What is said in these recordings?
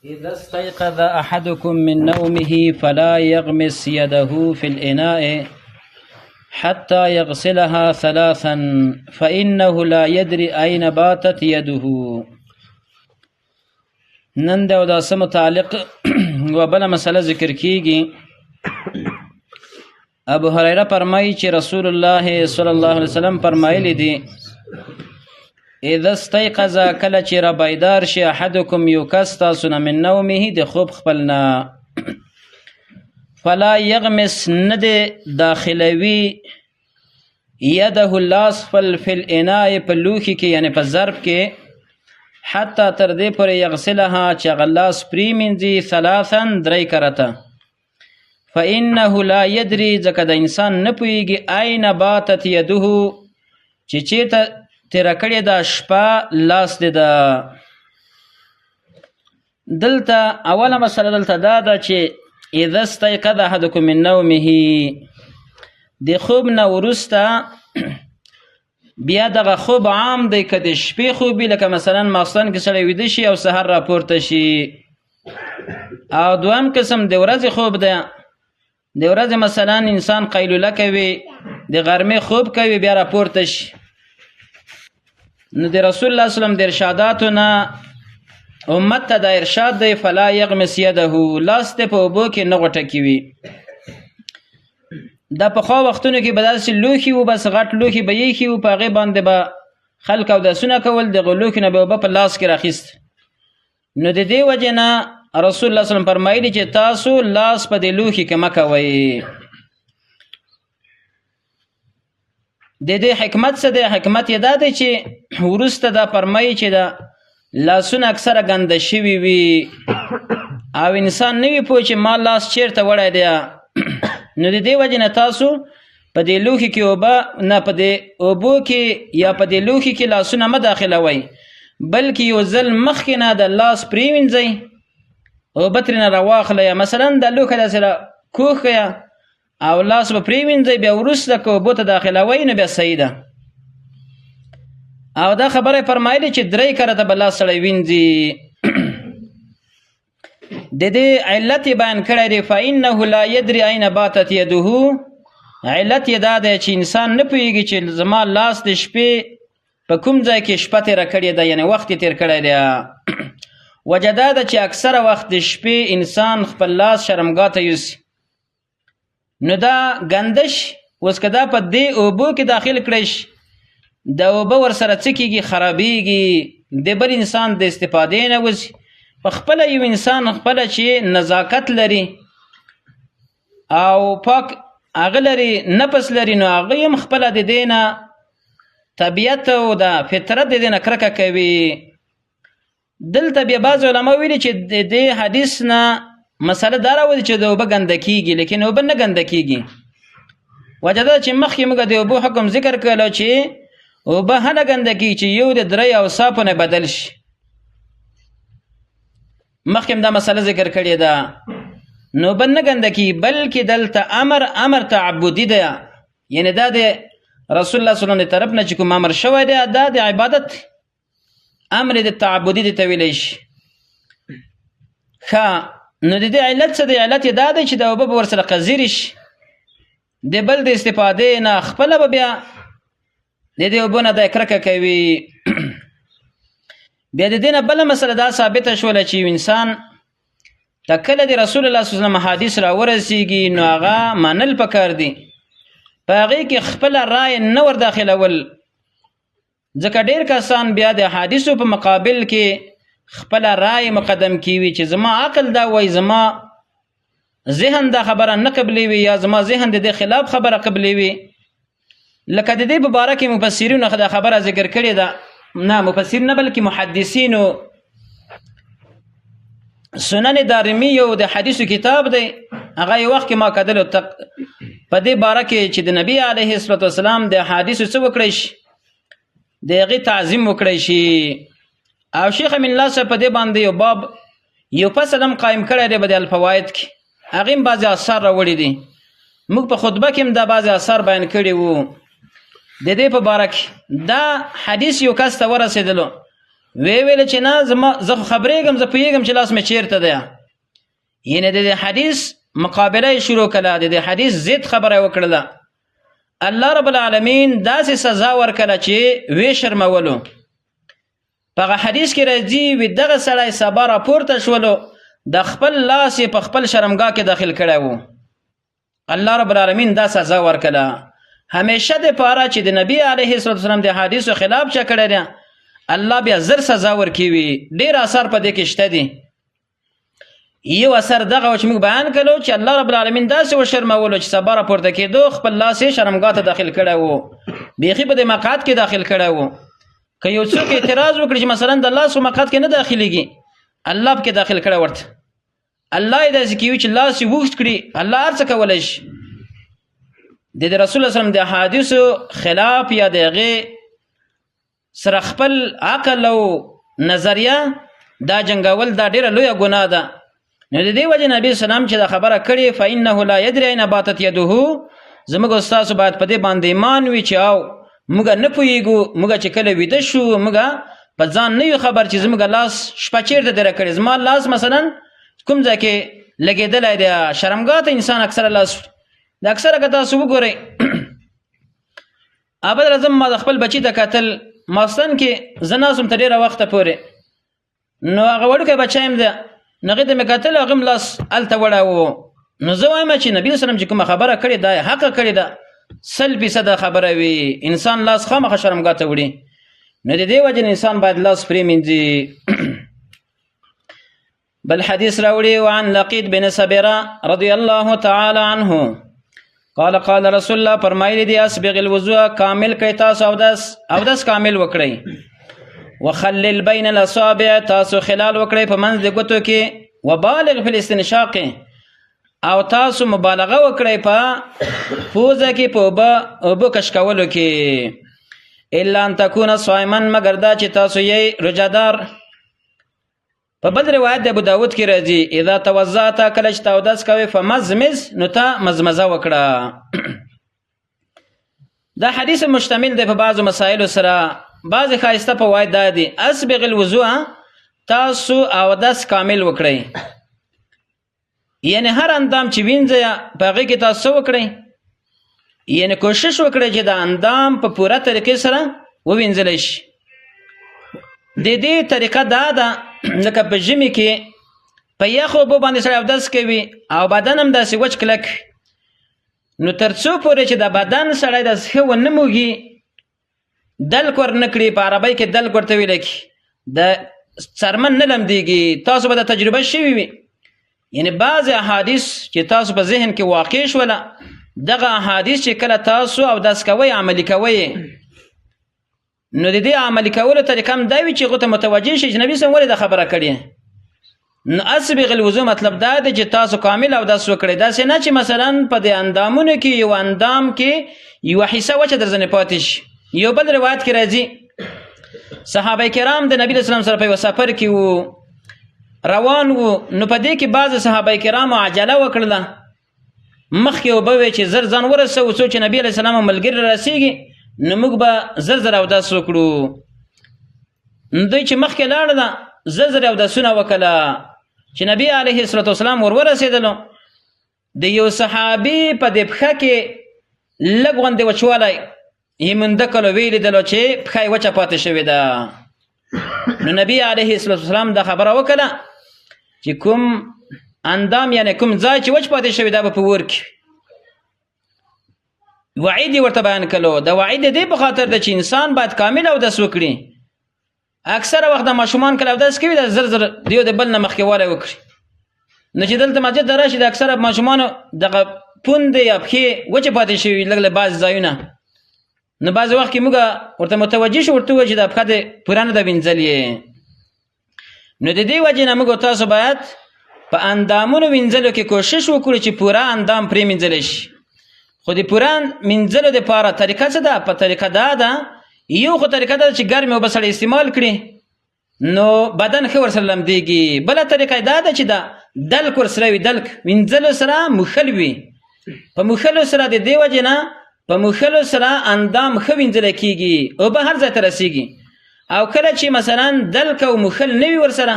إذا استيقظ أحدكم من نومه فلا يغمس يده في الإناء حتى يغسلها ثلاثا فإنه لا يدري أين باتت يده. نن دا وداسه متعلق وبلا مسئله ذکر کیږي. ابو هريره فرمایي چې رسول الله صلی الله علیه وسلم فرمایلی دي اذا استيقظ کله چې را بیدار شي احدکم یو کس تاسو نه من نومه د خوب خپلنا فلا يغمس ند داخلوي يده الاسفل في الاناء په لوښي کې یعنی په ظرف کې حتی تر دې پورې یغسلها چې غلاس پریمنځي ثلاثا درې کرته فإنه لا يدري ځکه د انسان نه پوهیږي اين باتت يده چې چېرته تیره کړې ده شپه لاس دې ده. دلته اوله مسله دلته دا ده چې اذا استيقظ احدكم من نومه د خوب نه وروسته بیا دغه خوب عام دی که د شپې خوبي لکه مثلا ماخستن کې سړی ویده شي او سحر راپورته شي، او دویم قسم د ورځې خوب دی. د ورځې مثلا انسان قیلوله کوي، د غرمې خوب کوي بیا راپورته شي. نو د رسول الله صلی الله علیه وسلم د ارشاداتو نه امت ته د ارشاد دی فلا یغمس یده، لاس ته په اوبو کې نه غوټه کوي. دا پخوا وختونو کې به داسې لوښي وو، بس غټ لوښي به ایښي وو، په هغې باندې به خلک اودسونه کول، دغه لوښي نه به اوبه په لاس کې راخیست. نو د دې وجې نه رسول الله صلی الله علیه وسلم فرمایلي چې تاسو لاس په دې لوښي کې مه کوئ. د دې حکمت څه دی؟ حکمت یې دا دی چې وروسته دا فرمایي چې دا لاسونه اکثره ګنده شوي وي او انسان نه وي پوه چې ما لاس چیرته وړی دی. نو د دې وجې نه تاسو په دې لوښي کې اوبه نه په دې اوبو کې یا په دې لوښي کې لاسونه مه داخلوئ، بلکې یو ځل مخکې نه د لاس پرېوینځئ، اوبه ترېنه راواخلئ. مثلا دا لوښی داسې کوږ کړئ او لاس به پرېوینځئ، بیا وروسته که اوبو ته داخلوئ نو بیا صحیح ده. او دا خبره فرمایلې چې 3 کرته به لاس سړی وینځي. د دې علت بیان کړی دی فإنه لا يدري أين باتت يده. علت یې دا دی چې انسان نه پوهېږي چې زما لاس د شپې په کوم ځای کې شپه تېره کړې ده، یعنې وخت یې تېر کړی دی. وجه دا ده چې اکثره وخت د شپې انسان خپل لاس شرمګاه ته یوسي. نو دا ګندش اوس که دا په دې اوبو کې داخل کړی شي، د اوبه ورسره څه کېږي؟ خرابېږي، د بل انسان د استفادې نه وځي. په خپله یو انسان خپله چې نزاکت لري او پاک هغه لري، نفس لري، نو هغه هم خپله د دې نه طبیعت او د فطرت د دې نه کرکه کوي. دلته بیا بعض علما ویلي چې د دې حدیث نه مسله دا راوځي چې د اوبه ګنده کېږي، لیکن اوبه نه ګنده کېږي. وجه دا چې مخکې موږ د اوبو حکم ذکر کړلو چې اوبه هله ګنده کېږي چې یو د 3 اوصافو نه بدل شي. مخکې دا مسله ذکر کړې ده. نو اوبه نه ګنده کېږي، بلکې دلته امر تعبدي ده، یعنې دا د رسول الله صلی الله علیه وسلم د طرف نه چې کوم امر شوی دی دا د عبادت امر د تعبدي دی ته ویلی شي. ښه، نو د دې علت څه دی؟ علت یې دا دی چې د اوبه به ورسره قذیرې شي، د بل د استفادې نه خپله به بیا د دې اوبو نه دا کرکه کوي. بیا د دې نه بله مسله دا ثابته شوله چې یو انسان ته کله د رسول الله صلی الله علیه وسلم حدیث راورسېږي نو هغه منل پکار دي، په هغې کې خپله رای نه ور داخلول، ځکه ډېر کسان بیا د حدیثو په مقابل کې خپله رای مقدم کیوي چې زما عقل دا وایي، زما ذهن دا خبره نه قبلوي، یا زما ذهن د دې خلاف خبره قبلوي. لکه د دې په باره کې مفسرینو دا خبره ذکر کړې ده، نه مفسرین نه بلکې محدثینو. سنن دارمی یو د حدیثو کتاب دی، هغه یو وخت کې ما کتلو په دې باره کې چې د نبی علیه الصلاة والسلام د حدیثو څه وکړی شي، د هغې تعظیم وکړی شي. او شیخ امین الله صاحب په دې باندې یو باب یو فصل هم قایم کړی دی په د الفواید کې، هغې هم بعضې اثار راوړي دي. موږ په خطبه کې هم دا بعضې اثار بیان کړي وو. د دې په باره کې دا حدیث یو کس ته ورسېدلو، ویل چې نه زه خبرېږم، زه پوهېږم چې لاس مې چیرته دی. یعنې د دې حدیث مقابله شروع کړه، د دې حدیث ضد خبره وکړله. الله رب العالمین داسې سزا ورکړه چې وی شرمولو. په هغه حدیث کې راځي وی دغه سړی سبا راپورته شولو د خپل لاس په خپل شرمګاه کې داخل کړی و. الله رب العالمین دا سزا ورکړه. همیشه د پاره چې د نبی علیه السلام د حدیثو خلاف چا کړی دی الله بیا زر سزا ورکوي. ډېر اثر په دې کې شته دي. یو اثر دغه چې موږ بیان کړو چې الله رب العالمین داسې وشرمولو چې سبا راپورته کېدو خپل لاس یې شرمګاه ته داخل کړی و، بیخي په دې مقعد کې داخل کړی و. که یو څوک اعتراض وکړي چې مثلا د لاس په مقعد کې نه داخلېږي، الله پکې داخل کړی ورته. الله یې داسې کوي چې لاس یې اوږد کړي، الله هر څه کولی شي. د رسول الله صلی الله علیه وسلم د احادیثو خلاف یا د هغې سره خپل عقل او نظریه دا جنګول دا ډېره لویه ګناه ده. نو د دې وجې نبي سلام چې دا خبره کړې فإنه لا يدري أين باتت يده، زموږ استاسو باید په دې باندې ایمان وي چې او موږ نه پوهېږو، موږ چې کله ویده شو موږ په ځان نه یو خبر چې زموږ لاس شپه چېرته تېره کړې. زما لاس مثلا کوم ځای کې لګېدلی دی، شرمګاه ته انسان اکثره لاس د اکثره که تاسو وګورئ ابد راځم ما د خپل بچي ته کتل ماستن کې زه ناست وم تر ډېره وخته پورې، نو هغه وړوکی بچی یم دی، نو هغې ته مې کتل هغه م لاس هلته وړی و. نو زه وایم چې نبي وسلم چې کومه خبره کړې ده حقه کړې ده، 100% خبره وي انسان لاس خامخا شرمګاه ته وړي. نو د دې وجې انسان باید لاس پرېمینځي. بل حدیث راوړي وعن لقید بن صبیره رضی الله تعالی عنه قال قال رسول الله فرمایلی دی اسبغ الوضوء، کامل کړئ تاسو اودس کامل وکړئ. وخلل بین الاصابع، تاسو خلال وکړئ په منځ د ګوتو کې. وبالغ فی الاستنشاق، او تاسو مبالغه وکړئ په پوزه کې په اوبو کش کولو کې. الا ان تکون صائما، مگر دا چې تاسو یې روژهدار. په بل روایت د ابو داود کې راځي اذا توضأت، کله چې اودس کوئ فمزمز، نو ته مزمزه وکړه. دا حدیث مشتمل دی په بعضو مسایلو سره. بعض ښایسته فواید دا دي اسبغ الوضوء، تاسو اودس کامل وکړئ، یعنی هر اندام چې وینځئ په هغې کې تاسو وکړئ، یعنی کوشش وکړئ چې د اندام په پوره طریقې سره ووینځلی شي. د دې طریقه دا ده لکه په ژمي کې په یخو اوبو باندې سړی اودس کوي او بدن هم داسې وچ کلک، نو تر څو پورې چې د بدن سړی داسې ښه ونه موږي، دلک ور نه کړي، په عربۍ کې دلک ورته ویلی کی، د څرمن نه لمدېږي. تاسو به د تجربه شوي وي. یعنی بعضې احادیث چې تاسو په ذهن کې واقع شوله، دغه احادیث چې کله تاسو اودس کوئ عملي کوئ، نو د دې عملي کولو طریقه هم دا وي چې هغو ته متوجه شي چې نبي صلی الله علیه وسلم ولې دا خبره کړې. نو اسبغ الوضوء مطلب دا دی چې تاسو کامل اودس وکړئ، داسې نه چې مثلا په دې اندامونو کې یو اندام کې یوه حصه وچه در ځنې پاتې شي. یو بل روایت کې راځي صحابه کرام د نبي صلی الله علیه وسلم سره په یوه سفر کې وو، روان وو، نو په دې کې بعض صحابه کرامو عجله وکړله، مخکې اوبه وې چې زر ځان ورسوو څو چې نبي علیه السلام ملګري راسېږي نو موږ به زر زر اودس وکړو. نو دوی چې مخکې لاړله زر زر اودسونه وکړله، چې نبي علیه السلام ورسېدلو د یو صحابي په دې پښه کې لږ غوندې وچوالی یې مونده کړو، ویې لیدلو چې پښه یې وچه پاتې شوې ده. نو نبي علیه السلام دا خبره وکړه چې کوم اندام یعنی کوم ځای چې وچ پاتې شوی دا به په اور کې وعید یې ورته بیان کړو. د وعید د دې په خاطر ده چې انسان باید کامل اودس وکړي. اکثره وخت د ماشومان کله اودس کوي د زر زر د یو د بل نه مخکې والی وکړي، نو چې دلته مسجد ته راشي د اکثره ماشومانو دغه پوندې یا پښې وچې پاتې شوي لږ له بعضې ځایونه، نو بعضې وخت کې موږ ورته متوجه شو، ورته ووایو چې دا پښه دې پوره نه ده وینځلې. نو د دې وجې نه موږ تاسو باید په اندامونو وینځلو کې کوشش وکړو چې پوره اندام پرې مینځلی شي. خو د پوره مینځلو دپاره طریقه څه ده؟ په طریقه دا ده، یو خو طریقه ده چې ګرمې اوبه سړی استعمال کړي نو بدن ښه ورسره لمدېږي. بله طریقه دا ده چې دا دلک ورسره وي، دلک وینځلو سره موښل وي. په موښلو سره د دې وجې نه په موښلو سره اندام ښه وینځلی کېږي، اوبه هر ځای ته رسېږي. او کله چې مثلا دلک او مخل نه وي ورسره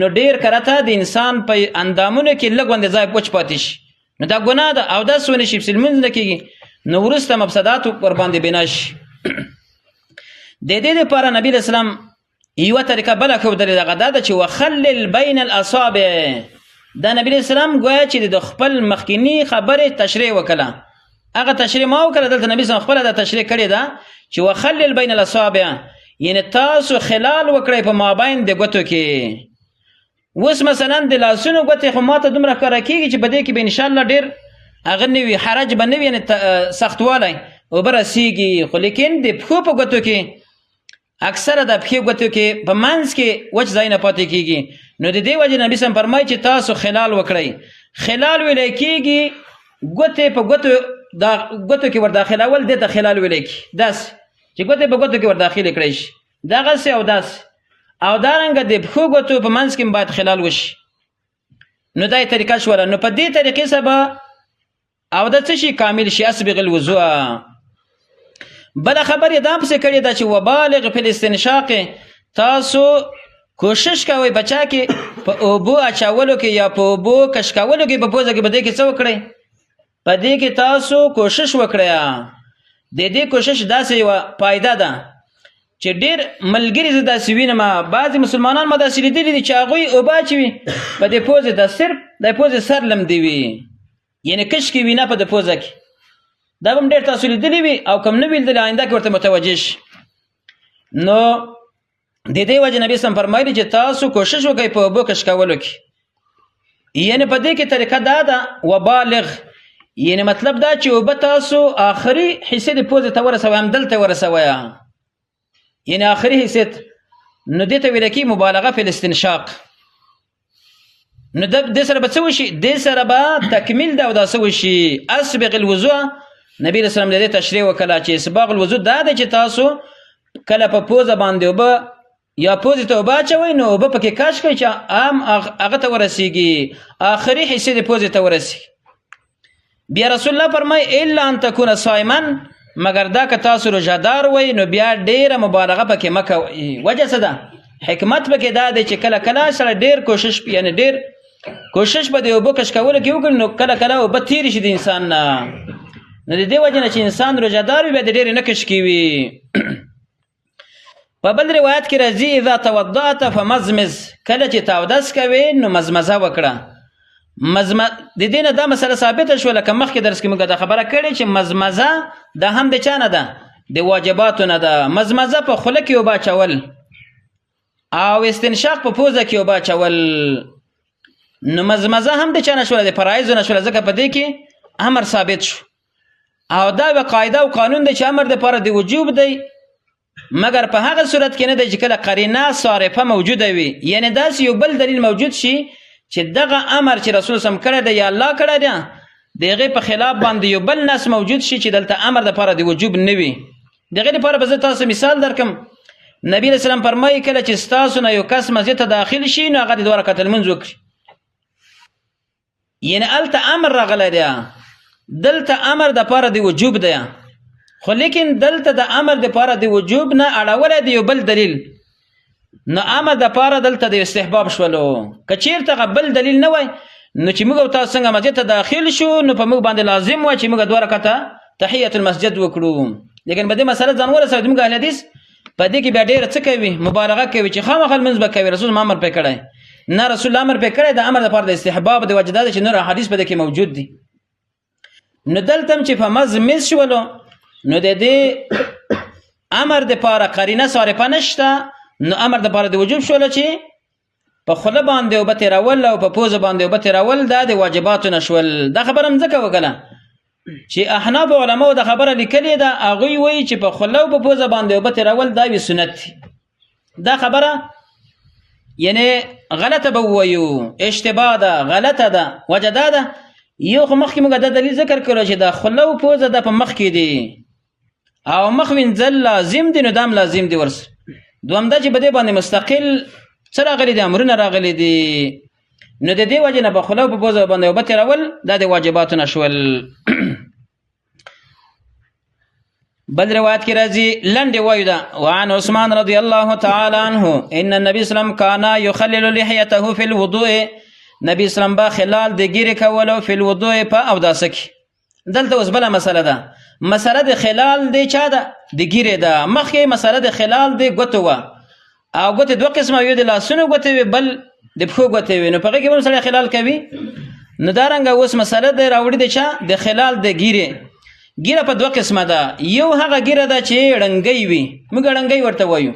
نو ډیر کرته د انسان په اندامونو کې لږ غوندې ځای پوچ پاتې شي نو دا ګناه ده او داس ونه شي چې لمونځ نه کېږي نو وروسته مفسدات ور باندې بنا شي د دې لپاره نبی اسلام یوه طریقه بله ښودلې دغه دا ده چې وخلل بین الاصابع دا نبی اسلام ګویا چې د خپل مخکینی خبرې تشریح وکړه هغه تشریح ما وکړه دلته نبی اسلام خپله دا تشریح کړې ده چې وخلل بین الاصابع یعنی تاسو خلال وکړئ په مابین د ګوتو کې اوس مثلا د لاسونو ګوتې خو ماته دومره ښکاره کېږي چې په دې کې به انشاءالله ډېر هغه نه وي حرج به نه وي یعنې سختوالی اوبه رسیږي خو لیکن د پښو په ګوتو کې اکثره د پښې ګوتو کې په منځ کې وچ ځای نه پاتې کېږي نو د دې وجې نبي صلی فرمایي چې تاسو خلال وکړئ خلال ویلی کېږي ګوتې په ګوتو کې ورداخلول دې ته خلال ویلی کېږي داسې چې ګوتې په ګوتو کې ورداخلې کړی شي دغسې او داسې او دارنګه د پښو ګوتو په منځ کې باید خلال وشي نو دا یې طریقه شوله نو په دې طریقې سره به او د څه شي کامل شي اسبغ الوضوء بله خبر یې دا پسې کړې ده چې وبالغ فی الاستنشاق تاسو کوشش کوئ په چا کې په اوبو اچولو کې یا په اوبو کش کولو کې په پوزه کې په دې کې څه وکړئ په دې کې تاسو کوشش وکړئ د دې کوشش داسې یوه پایده ده چې ډېر ملګري زه داسې وینم بعضې مسلمانان ما داسې لیدلي دي چې هغوی اوبه اچوي په دې پوزې ته صرف د پوزې سر لمدې وي یعنې کش کې وینه په د پوزه کې دا به هم ډېر تاسو لیدلي وي او کم نه وي لیدلي آینده کې ورته متوجه شي نو د دې وجې نبي اسلام فرمایلي چې تاسو کوشش وکړئ په اوبو کش کولو کې یعنې په دې کې طریقه دا ده وبالغ یعنی مطلب دا چې اوبه تاسو آخري حصې د پوزې ته ورسوئ همدلته ورسوئ یعنی آخري حصې نو دې ته ویل کېږي مبالغه فی الاستنشاق نو دې سره به څه وشي دې سره به تکمیل ده او دا څه وشي اسبغ الوضوء نبی رسول الله دې تشریح وکړه چې اسباغ الوضوء دا دی چې تاسو کله په پوزه باندې اوبه یا پوزې ته اوبه اچوئ نو اوبه پکې کش کړئ چې عام هغه ته ورسیږي آخري حصې د پوزې ته ورسیږي بیا رسول الله فرمای الا ان تكون صائما مگر دا که تاسو روژهدار وئ نو بیا ډیره مبالغه پکې مه کوئ وجه څه ده حکمت پکې دا دی چې کله کله سره ډیر کوشش یعنی ډیر کوشش به د اوبو کش کولو کې وکړي نو کله کله اوبه تېرې شي د انسان نه نو د دې وجې نه چې انسان روژهدار وي بیا د ډېرې نه کش کوي په بل روایت کې راځي اذا توضأت فمزمز کله چې تاودس کوې نو مزمزه وکړه د دې نه دا مسله ثابته شوله که مخکې درس کې موږ دا خبره کړې چې مزمزه دا هم د چا نه ده د واجباتو نه ده مزمزه په خوله کې اوبه اچول او استنشاق په پوزه کې اوبه اچول نو مزمزه هم د چا نه شوله د فرایضو نه شوله ځکه په دې کې امر ثابت شو او دا یوه قاعده او قانون دی چې امر دپاره د وجوب دی مګر په هغه صورت کې نه دی چې کله قرینه صارفه موجوده وي یعنې داسې یو بل دلیل موجود شي چې دغه امر چې رسول سم کړی دی یا الله کړی دی د هغې په خلاف باندې یو بل نص موجود شي چې دلته امر دپاره د وجوب نه وي د هغې دپاره به زه تاسو مثال درکړم نبي علیه السلام فرمایي کله چې ستاسو نه یو کس مسجد ته داخل شي نو هغه د 2 رکعته لمونځ وکړي یعنې هلته امر راغلی دی دلته امر دپاره د وجوب دی خو لیکن دلته د امر دپاره د وجوب نه اړولی دی یو بل دلیل نو امر دپاره دلته د استحباب شولو که چېرته هغه بل دلیل نه وای نو چې موږ او تاسو څنګه مسجد ته داخل شو نو په موږ باندې لازم وای چې موږ 2 رکعته تحیت المسجد وکړو لیکن په دې مسله ځان ورسوي موږ اهل حدیث په دې کې بیا ډېره څه کوي مبالغه کوي چې خامخا لمونځ به کوي رسول امر پرې کړی نه رسول امر پرې کړی د امر دپاره د استحباب د وجه دا ده چې نور احادیث په دې کې موجود دي نو دلته هم چې په مزمز شولو نو د دې امر دپاره قرینه صارفه نشته نو امر دپاره د وجوب شوله چې په خوله باندې اوبه تېرول او په پوزه باندې اوبه تېرول دا د واجباتو نه شول دا خبره هم ځکه وکړه چې احناف علماو دا خبره لیکلې ده هغوی وایي چې په خوله او په پوزه باندې اوبه تېرول دا وي سنت دي دا خبره یعنې غلطه به ووایو اشتباه ده غلطه ده وجه دا ده یو خو مخکې موږ دا دلیل ذکر کړو چې دا خوله او پوزه دا په مخ کې دي او مخ وینځل لازم دي نو دا هم لازم دي ورسره دوم دا چې په دې باندې مستقل څه راغلي دي امرونه راغلي دي نو د دې وجې نه په خوله او په پوزه باندې اوبه تېرول دا د واجباتو نه شول بل روایت کې راځي لنډ وایو ده وعن عثمان رضی الله تعالی عنه ان النبي صلی الله علیه وسلم کان یخلل لحیته فی الوضوء نبی اسلام با خلال د ګیرې کولو فی الوضوء په اوداسه کې دلته اوس بله مسله ده مسله د خلال د چا ده د ګیرې ده مخکې مسله د خلال د ګوتو وه او ګوتې دوه قسمه یو د لاسونو ګوتې وي بل د پښو ګوتې وي نو په هغې کې به سړی خلال کوي نو دارنګه اوس مسله د راوړي د چا د خلال د ګیرې ګیره په دوه قسمه ده یو هغه ګیره ده چې ړنګۍ وي موږ ړنګۍ ورته وایو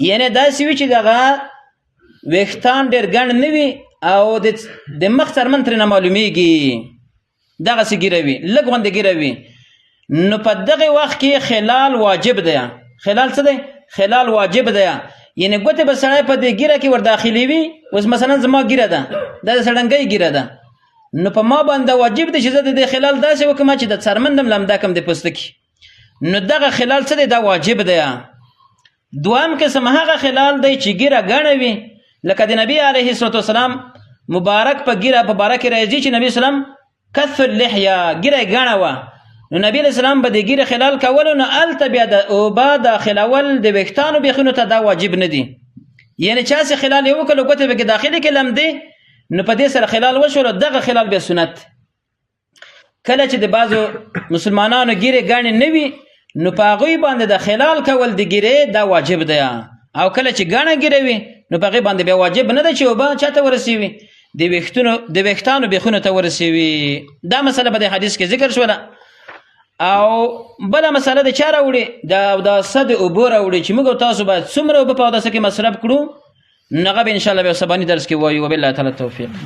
یعنې داسې وي چې دغه ویښتان ډېر ګڼ نه وي او د مخ څرمن ترېنه معلومیږي دغسې ګیره وي لږ غوندې ګیره وي نو په دغه وخت کې خلال واجب دی خلال څه دی خلال واجب دی یعنې ګوتې به سړی په دې ګیره کې ور داخلي وي اوس مثلا زما ګیره ده دا د سړنګۍ ګیره ده نو په ما باندې واجب دی چې زه د دې خلال داسې وکړم چې د څرمن هم لمده کړم د پوستکي نو دغه خلال څه دی دا واجب دی دویم قسم هغه خلال دی چې ګیره ګڼه وي لکه د نبي علیه الصلاة والسلام مبارک په ګیره په باره کې راځي چې نبي سلام کث اللحیه ګیره یې ګڼه وه نو نبی علیه السلام به د ګیرې خلال کولو نو هلته بیا د اوبه داخلول د ویښتانو بیخونو ته دا واجب نه دي یعنې چې هسې خلال یې وکړلو ګوتې به کې داخلي کې لمدې نو په دې سره خلال وشولو دغه خلال بیا سنت کله چې د بعضو مسلمانانو ګیرې ګڼې نه وي نو په هغوی باندې د خلال کول د ګیرې دا واجب دی او کله چې ګڼه ګیره وي نو په هغې باندې بیا واجب نه ده چې اوبه چا ته ورسوي د ویښتانو بیخونو ته ورسوي دا مسله به د حدیث کې ذکر شوله او بله مسله د چا راوړي د اوداسه د اوبو راوړي چې موږ او تاسو باید څومره اوبه په اوداسه کې مصرف کړو نو هغه به انشاءالله بیا سباني درس کې وایو وبالله تعالی توفیق